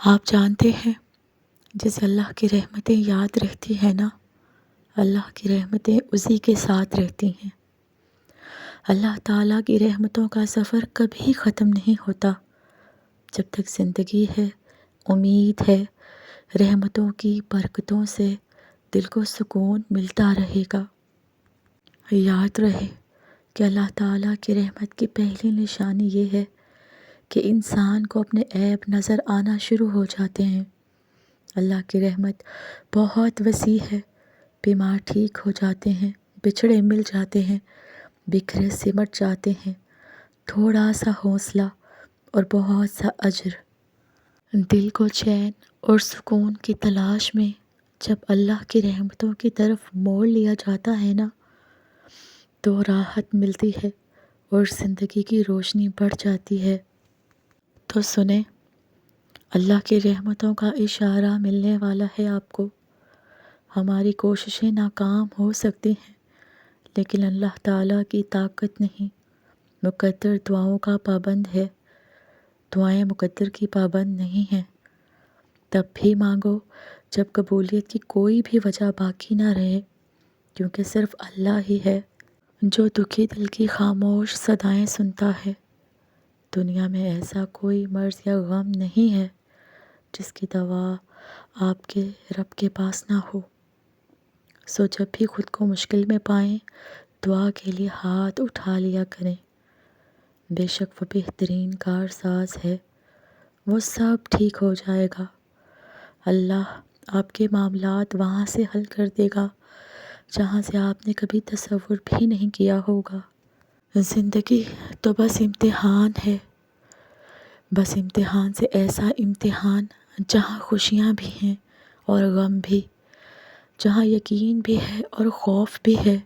آپ جانتے ہیں جسے اللہ کی رحمتیں یاد رہتی ہیں نا، اللہ کی رحمتیں اسی کے ساتھ رہتی ہیں۔ اللہ تعالیٰ کی رحمتوں کا سفر کبھی ختم نہیں ہوتا۔ جب تک زندگی ہے، امید ہے، رحمتوں کی برکتوں سے دل کو سکون ملتا رہے گا۔ یاد رہے کہ اللہ تعالیٰ کی رحمت کی پہلی نشانی یہ ہے کہ انسان کو اپنے عیب نظر آنا شروع ہو جاتے ہیں۔ اللہ کی رحمت بہت وسیع ہے۔ بیمار ٹھیک ہو جاتے ہیں، بچھڑے مل جاتے ہیں، بکھرے سمٹ جاتے ہیں۔ تھوڑا سا حوصلہ اور بہت سا اجر۔ دل کو چین اور سکون کی تلاش میں جب اللہ کی رحمتوں کی طرف موڑ لیا جاتا ہے نا، تو راحت ملتی ہے اور زندگی کی روشنی بڑھ جاتی ہے۔ تو سنیں، اللہ کی رحمتوں کا اشارہ ملنے والا ہے آپ کو۔ ہماری کوششیں ناکام ہو سکتی ہیں، لیکن اللہ تعالیٰ کی طاقت نہیں۔ مقدر دعاؤں کا پابند ہے، دعائیں مقدر کی پابند نہیں ہیں۔ تب بھی مانگو جب قبولیت کی کوئی بھی وجہ باقی نہ رہے، کیونکہ صرف اللہ ہی ہے جو دکھی دل کی خاموش صدائیں سنتا ہے۔ دنیا میں ایسا کوئی مرض یا غم نہیں ہے جس کی دوا آپ کے رب کے پاس نہ ہو۔ سو جب بھی خود کو مشکل میں پائیں، دعا کے لیے ہاتھ اٹھا لیا کریں۔ بے شک وہ بہترین کارساز ہے، وہ سب ٹھیک ہو جائے گا۔ اللہ آپ کے معاملات وہاں سے حل کر دے گا جہاں سے آپ نے کبھی تصور بھی نہیں کیا ہوگا۔ زندگی تو بس امتحان ہے، بس امتحان سے ایسا امتحان جہاں خوشیاں بھی ہیں اور غم بھی، جہاں یقین بھی ہے اور خوف بھی ہے،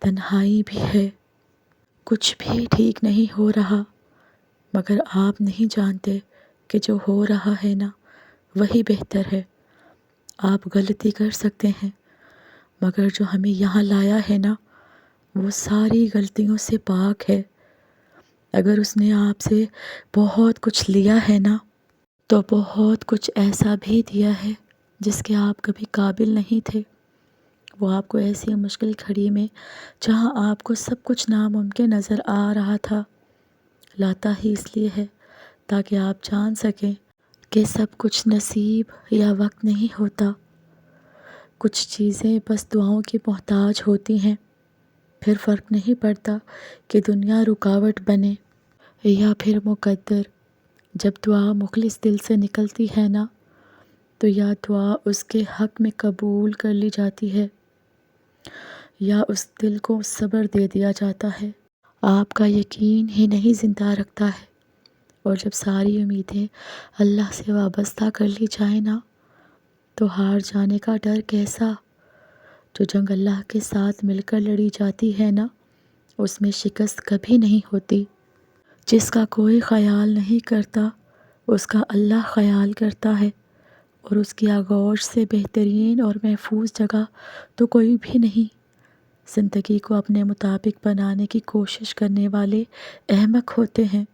تنہائی بھی ہے۔ کچھ بھی ٹھیک نہیں ہو رہا، مگر آپ نہیں جانتے کہ جو ہو رہا ہے نا، وہی بہتر ہے۔ آپ غلطی کر سکتے ہیں، مگر جو ہمیں یہاں لایا ہے نا، وہ ساری غلطیوں سے پاک ہے۔ اگر اس نے آپ سے بہت کچھ لیا ہے نا، تو بہت کچھ ایسا بھی دیا ہے جس کے آپ کبھی قابل نہیں تھے۔ وہ آپ کو ایسی مشکل گھڑی میں جہاں آپ کو سب کچھ ناممکن نظر آ رہا تھا، لاتا ہی اس لیے ہے تاکہ آپ جان سکیں کہ سب کچھ نصیب یا وقت نہیں ہوتا۔ کچھ چیزیں بس دعاؤں کی محتاج ہوتی ہیں۔ پھر فرق نہیں پڑتا کہ دنیا رکاوٹ بنے یا پھر مقدر۔ جب دعا مخلص دل سے نکلتی ہے نا، تو یا دعا اس کے حق میں قبول کر لی جاتی ہے یا اس دل کو صبر دے دیا جاتا ہے۔ آپ کا یقین ہی نہیں زندہ رکھتا ہے، اور جب ساری امیدیں اللہ سے وابستہ کر لی جائیں نا، تو ہار جانے کا ڈر کیسا؟ جو جنگ اللہ کے ساتھ مل کر لڑی جاتی ہے نا، اس میں شکست کبھی نہیں ہوتی۔ جس کا کوئی خیال نہیں کرتا، اس کا اللہ خیال کرتا ہے، اور اس کی آغوش سے بہترین اور محفوظ جگہ تو کوئی بھی نہیں۔ زندگی کو اپنے مطابق بنانے کی کوشش کرنے والے احمق ہوتے ہیں۔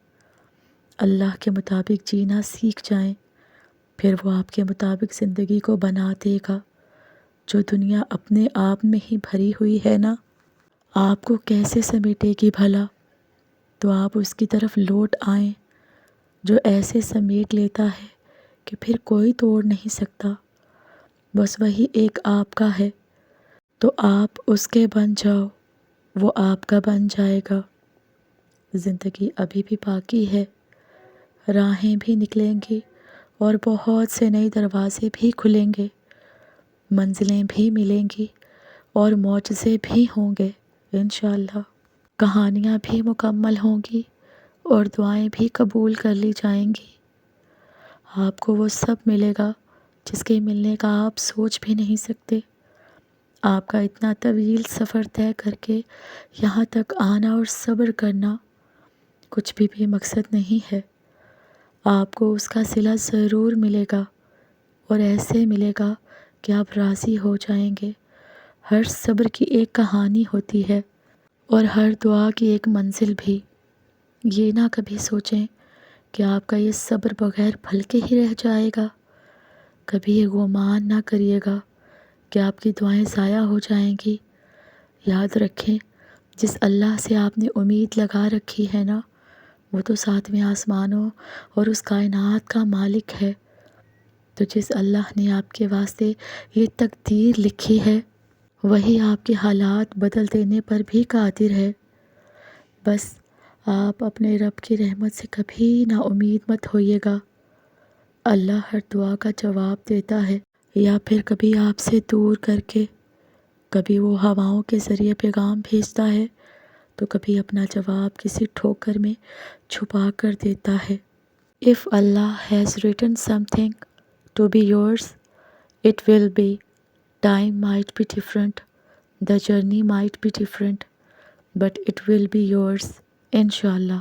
اللہ کے مطابق جینا سیکھ جائیں، پھر وہ آپ کے مطابق زندگی کو بنا دے گا۔ جو دنیا اپنے آپ میں ہی بھری ہوئی ہے نا، آپ کو کیسے سمیٹے گی بھلا؟ تو آپ اس کی طرف لوٹ آئیں جو ایسے سمیٹ لیتا ہے کہ پھر کوئی توڑ نہیں سکتا۔ بس وہی ایک آپ کا ہے، تو آپ اس کے بن جاؤ، وہ آپ کا بن جائے گا۔ زندگی ابھی بھی باقی ہے، راہیں بھی نکلیں گی اور بہت سے نئے دروازے بھی کھلیں گے، منزلیں بھی ملیں گی اور معجزے بھی ہوں گے انشاءاللہ۔ کہانیاں بھی مکمل ہوں گی اور دعائیں بھی قبول کر لی جائیں گی۔ آپ کو وہ سب ملے گا جس کے ملنے کا آپ سوچ بھی نہیں سکتے۔ آپ کا اتنا طویل سفر طے کر کے یہاں تک آنا اور صبر کرنا کچھ بھی مقصد نہیں ہے۔ آپ کو اس کا صلہ ضرور ملے گا، اور ایسے ملے گا کہ آپ راضی ہو جائیں گے۔ ہر صبر کی ایک کہانی ہوتی ہے، اور ہر دعا کی ایک منزل بھی۔ یہ نہ کبھی سوچیں کہ آپ کا یہ صبر بغیر پھل کے ہی رہ جائے گا؟ کبھی یہ گمان نہ کریے گا کہ آپ کی دعائیں ضائع ہو جائیں گی۔ یاد رکھیں، جس اللہ سے آپ نے امید لگا رکھی ہے نا، وہ تو ساتویں آسمانوں اور اس کائنات کا مالک ہے۔ تو جس اللہ نے آپ کے واسطے یہ تقدیر لکھی ہے، وہی آپ کے حالات بدل دینے پر بھی قادر ہے۔ بس آپ اپنے رب کی رحمت سے کبھی نا امید مت ہوئیے گا۔ اللہ ہر دعا کا جواب دیتا ہے، یا پھر کبھی آپ سے دور کر کے، کبھی وہ ہواؤں کے ذریعے پیغام بھیجتا ہے، تو کبھی اپنا جواب کسی ٹھوکر میں چھپا کر دیتا ہے۔ If Allah has written something to be yours, it will be. Time might be different, the journey might be different, but it will be yours, انشاءاللہ۔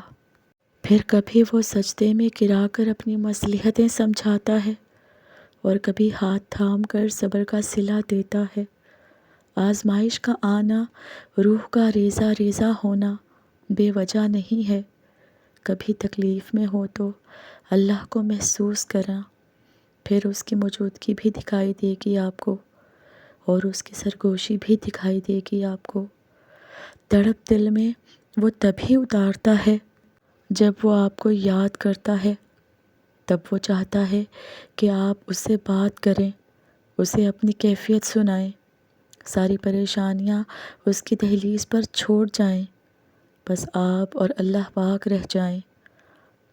پھر کبھی وہ سجدے میں گرا کر اپنی مصلحتیں سمجھاتا ہے، اور کبھی ہاتھ تھام کر صبر کا صلہ دیتا ہے۔ آزمائش کا آنا، روح کا ریزہ ریزہ ہونا بے وجہ نہیں ہے۔ کبھی تکلیف میں ہو تو اللہ کو محسوس کرنا، پھر اس کی موجودگی بھی دکھائی دے گی آپ کو، اور اس کی سرگوشی بھی دکھائی دے گی آپ کو۔ تڑپ دل میں وہ تبھی اتارتا ہے جب وہ آپ کو یاد کرتا ہے، تب وہ چاہتا ہے کہ آپ اس سے بات کریں، اسے اپنی کیفیت سنائیں، ساری پریشانیاں اس کی دہلیز پر چھوڑ جائیں، بس آپ اور اللہ پاک رہ جائیں،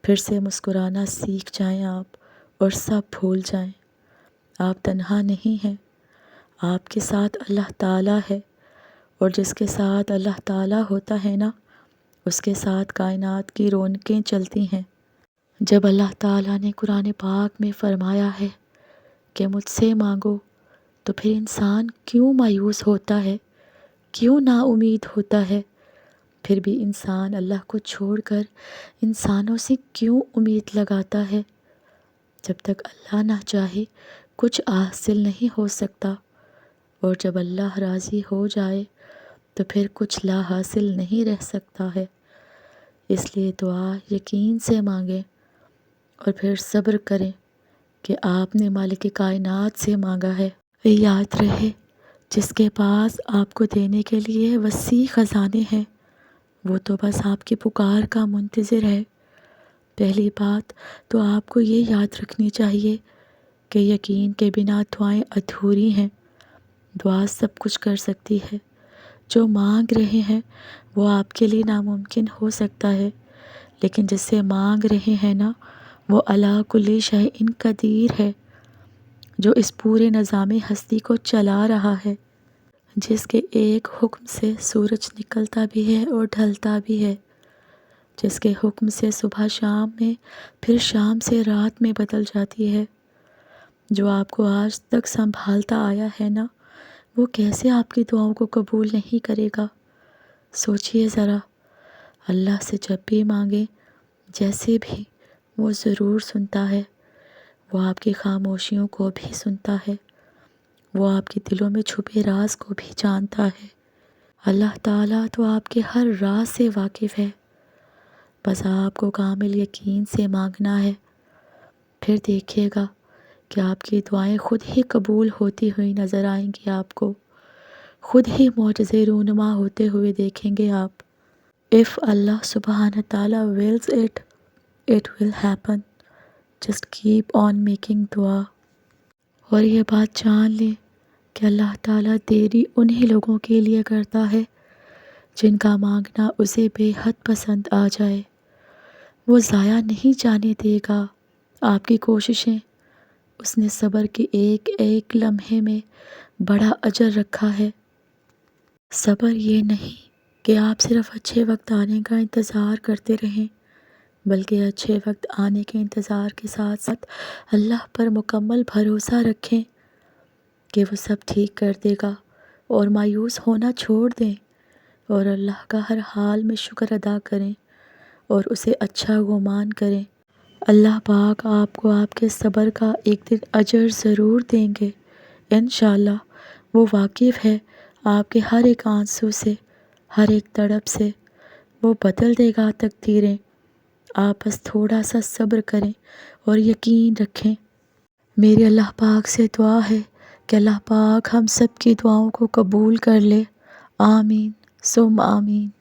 پھر سے مسکرانا سیکھ جائیں آپ، اور سب بھول جائیں۔ آپ تنہا نہیں ہیں، آپ کے ساتھ اللہ تعالیٰ ہے، اور جس کے ساتھ اللہ تعالیٰ ہوتا ہے نا، اس کے ساتھ کائنات کی رونقیں چلتی ہیں۔ جب اللہ تعالیٰ نے قرآن پاک میں فرمایا ہے کہ مجھ سے مانگو، تو پھر انسان کیوں مایوس ہوتا ہے، کیوں نا امید ہوتا ہے؟ پھر بھی انسان اللہ کو چھوڑ کر انسانوں سے کیوں امید لگاتا ہے؟ جب تک اللہ نہ چاہے کچھ حاصل نہیں ہو سکتا، اور جب اللہ راضی ہو جائے تو پھر کچھ لا حاصل نہیں رہ سکتا ہے۔ اس لیے دعا یقین سے مانگیں، اور پھر صبر کریں کہ آپ نے مالک کائنات سے مانگا ہے۔ یاد رہے، جس کے پاس آپ کو دینے کے لیے وسیع خزانے ہیں، وہ تو بس آپ کی پکار کا منتظر ہے۔ پہلی بات تو آپ کو یہ یاد رکھنی چاہیے کہ یقین کے بنا دعائیں ادھوری ہیں۔ دعا سب کچھ کر سکتی ہے۔ جو مانگ رہے ہیں وہ آپ کے لیے ناممکن ہو سکتا ہے، لیکن جس سے مانگ رہے ہیں نا، وہ علی کل شیء قدیر ہے، جو اس پورے نظام ہستی کو چلا رہا ہے، جس کے ایک حکم سے سورج نکلتا بھی ہے اور ڈھلتا بھی ہے، جس کے حکم سے صبح شام میں، پھر شام سے رات میں بدل جاتی ہے، جو آپ کو آج تک سنبھالتا آیا ہے نا، وہ کیسے آپ کی دعاؤں کو قبول نہیں کرے گا؟ سوچئے ذرا۔ اللہ سے جب بھی مانگیں، جیسے بھی، وہ ضرور سنتا ہے۔ وہ آپ کی خاموشیوں کو بھی سنتا ہے، وہ آپ کے دلوں میں چھپے راز کو بھی جانتا ہے۔ اللہ تعالیٰ تو آپ کے ہر راز سے واقف ہے، بس آپ کو کامل یقین سے مانگنا ہے۔ پھر دیکھیے گا کہ آپ کی دعائیں خود ہی قبول ہوتی ہوئی نظر آئیں گی آپ کو، خود ہی معجزے رونما ہوتے ہوئے دیکھیں گے آپ۔ If Allah subhanahu wa ta'ala wills it, it will happen. Just keep on making dua. اور یہ بات جان لیں کہ اللہ تعالیٰ دیری انہی لوگوں کے لیے کرتا ہے جن کا مانگنا اسے بے حد پسند آ جائے۔ وہ ضائع نہیں جانے دے گا آپ کی کوششیں۔ اس نے صبر کے ایک ایک لمحے میں بڑا اجر رکھا ہے۔ صبر یہ نہیں کہ آپ صرف اچھے وقت آنے کا انتظار کرتے رہیں، بلکہ اچھے وقت آنے کے انتظار کے ساتھ ساتھ اللہ پر مکمل بھروسہ رکھیں کہ وہ سب ٹھیک کر دے گا، اور مایوس ہونا چھوڑ دیں، اور اللہ کا ہر حال میں شکر ادا کریں، اور اسے اچھا گمان کریں۔ اللہ پاک آپ کو آپ کے صبر کا ایک دن اجر ضرور دیں گے انشاءاللہ۔ وہ واقف ہے آپ کے ہر ایک آنسو سے، ہر ایک تڑپ سے۔ وہ بدل دے گا تقدیریں، آپ بس تھوڑا سا صبر کریں اور یقین رکھیں۔ میری اللہ پاک سے دعا ہے کہ اللہ پاک ہم سب کی دعاؤں کو قبول کر لے۔ آمین ثم آمین۔